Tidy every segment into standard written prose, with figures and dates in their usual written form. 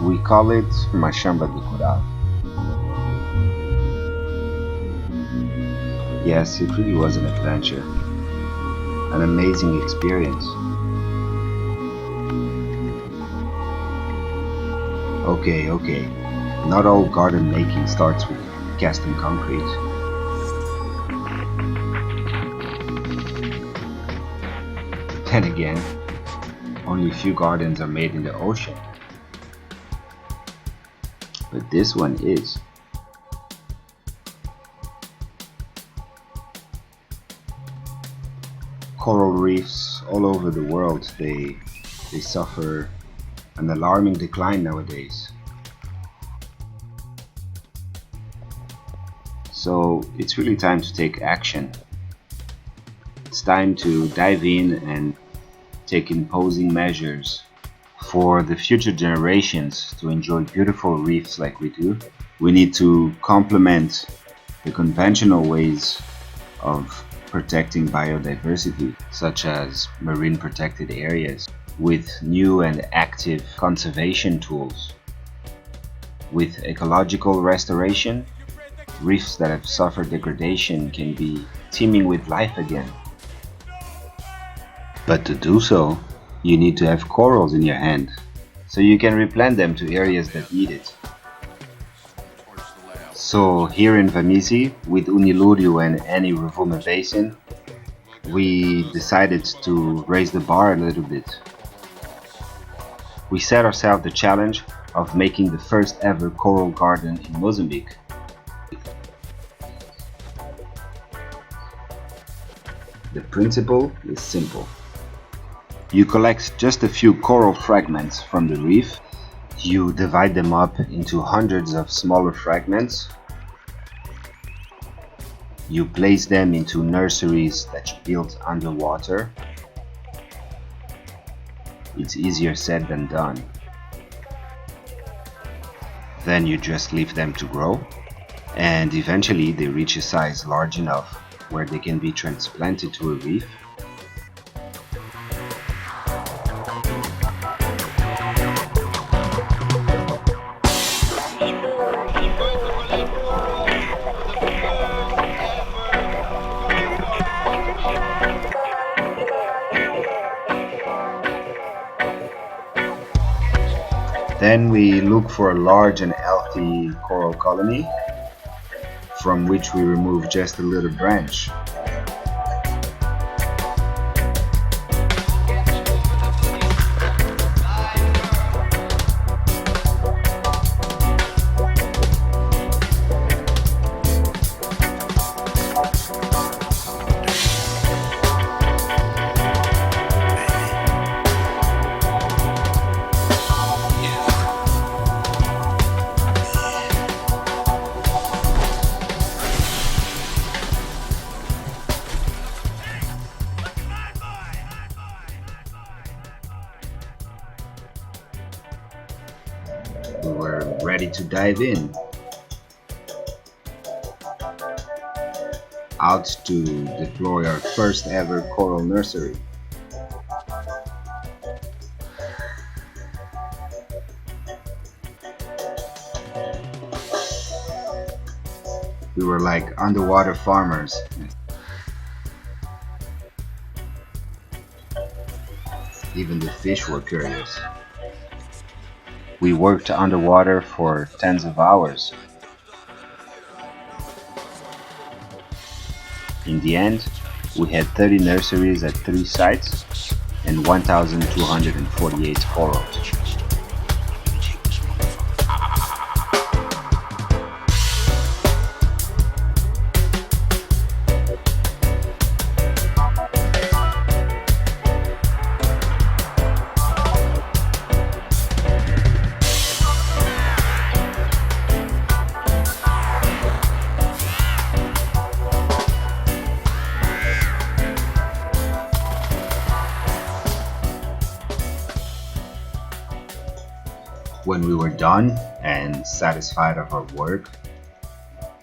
We call it Machamba de Coral. Yes, it really was an adventure, an amazing experience. Okay, not all garden making starts with casting concrete. Then again, only a few gardens are made in the ocean. But this one is. Coral reefs all over the world, they suffer an alarming decline nowadays. So it's really time to take action. It's time to dive in and take imposing measures for the future generations to enjoy beautiful reefs like we do. We need to complement the conventional ways of protecting biodiversity, such as marine protected areas, with new and active conservation tools. With ecological restoration, reefs that have suffered degradation can be teeming with life again. But to do so, you need to have corals in your hand, so you can replant them to areas that need it. So here in Vamizi, with UniLúrio and any Rovuma Basin, we decided to raise the bar a little bit. We set ourselves the challenge of making the first ever coral garden in Mozambique. The principle is simple. You collect just a few coral fragments from the reef, you divide them up into hundreds of smaller fragments, you place them into nurseries that you build underwater. It's easier said than done. Then you just leave them to grow, and eventually they reach a size large enough where they can be transplanted to a reef. Then we look for a large and healthy coral colony, from which we remove just a little branch. We were ready to dive in, out to deploy our first ever coral nursery. We were like underwater farmers. Even the fish were curious. We worked underwater for tens of hours. In the end, we had 30 nurseries at 3 sites and 1,248 corals. When we were done and satisfied of our work,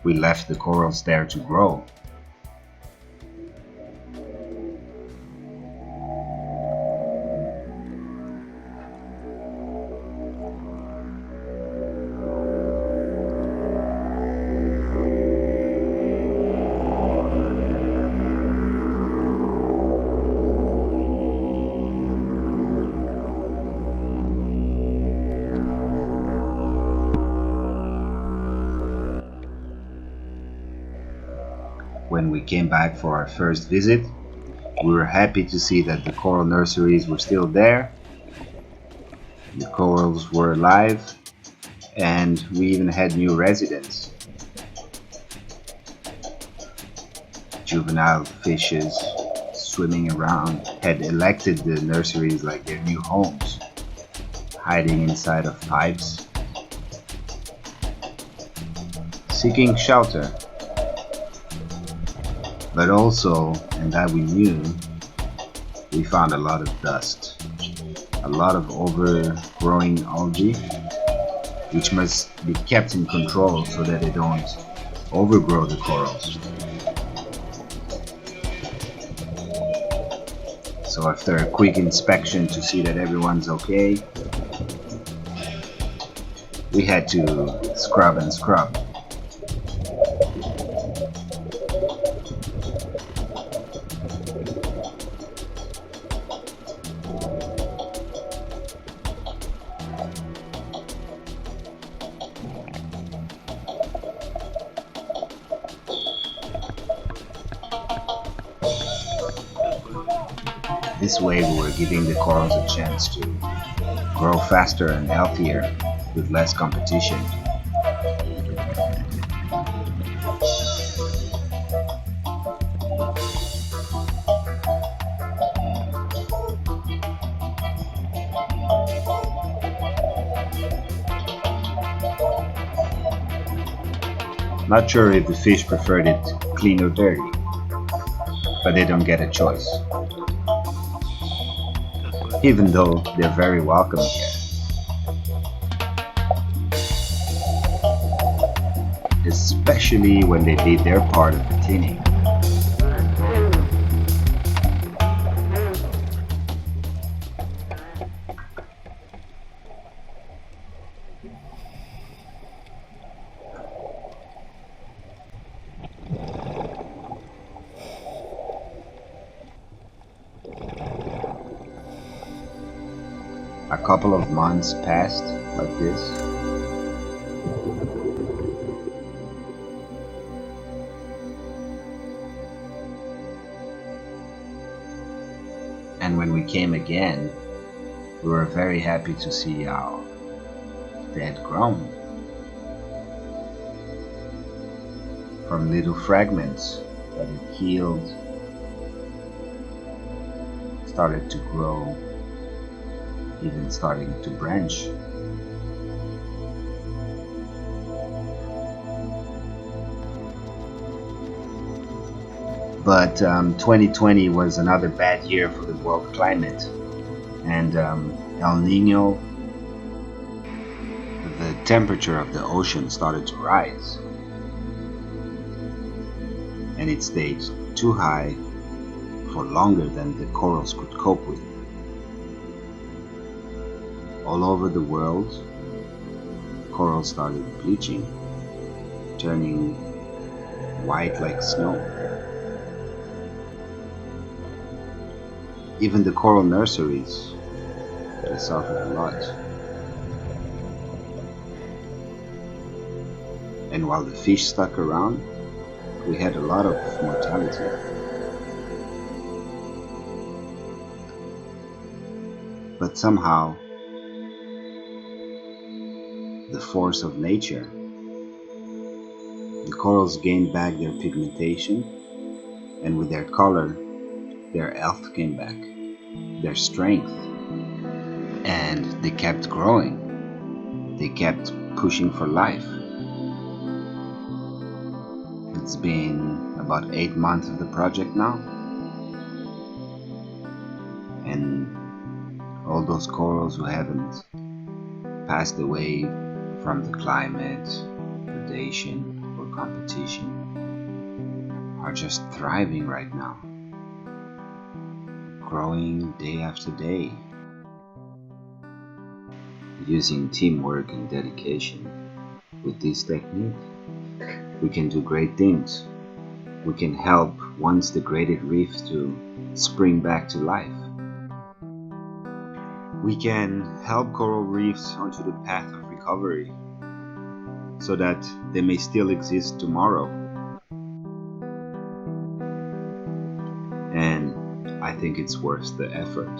we left the corals there to grow. When we came back for our first visit, we were happy to see that the coral nurseries were still there, the corals were alive, and we even had new residents. Juvenile fishes swimming around had elected the nurseries like their new homes, hiding inside of pipes, seeking shelter. But also, and that we knew, we found a lot of dust, a lot of overgrowing algae, which must be kept in control so that they don't overgrow the corals. So after a quick inspection to see that everyone's okay, we had to scrub and scrub. This way we were giving the corals a chance to grow faster and healthier with less competition. Not sure if the fish preferred it clean or dirty, but they don't get a choice. Even though they're very welcome here. Especially when they did their part of the cleaning. A couple of months passed like this. And when we came again, we were very happy to see how they had grown. From little fragments that had healed, started to grow, even starting to branch. But 2020 was another bad year for the world climate, and El Nino, the temperature of the ocean started to rise, and it stayed too high for longer than the corals could cope with. All over the world, corals started bleaching, turning white like snow. Even the coral nurseries, they suffered a lot. And while the fish stuck around, we had a lot of mortality. But somehow, the force of nature, the corals gained back their pigmentation, and with their color, their health came back, their strength, and they kept growing. They kept pushing for life. It's been about 8 months of the project now, and all those corals who haven't passed away from the climate, predation, or competition are just thriving right now, growing day after day. Using teamwork and dedication with this technique, we can do great things. We can help once degraded reefs to spring back to life. We can help coral reefs onto the path of recovery so that they may still exist tomorrow. I think it's worth the effort.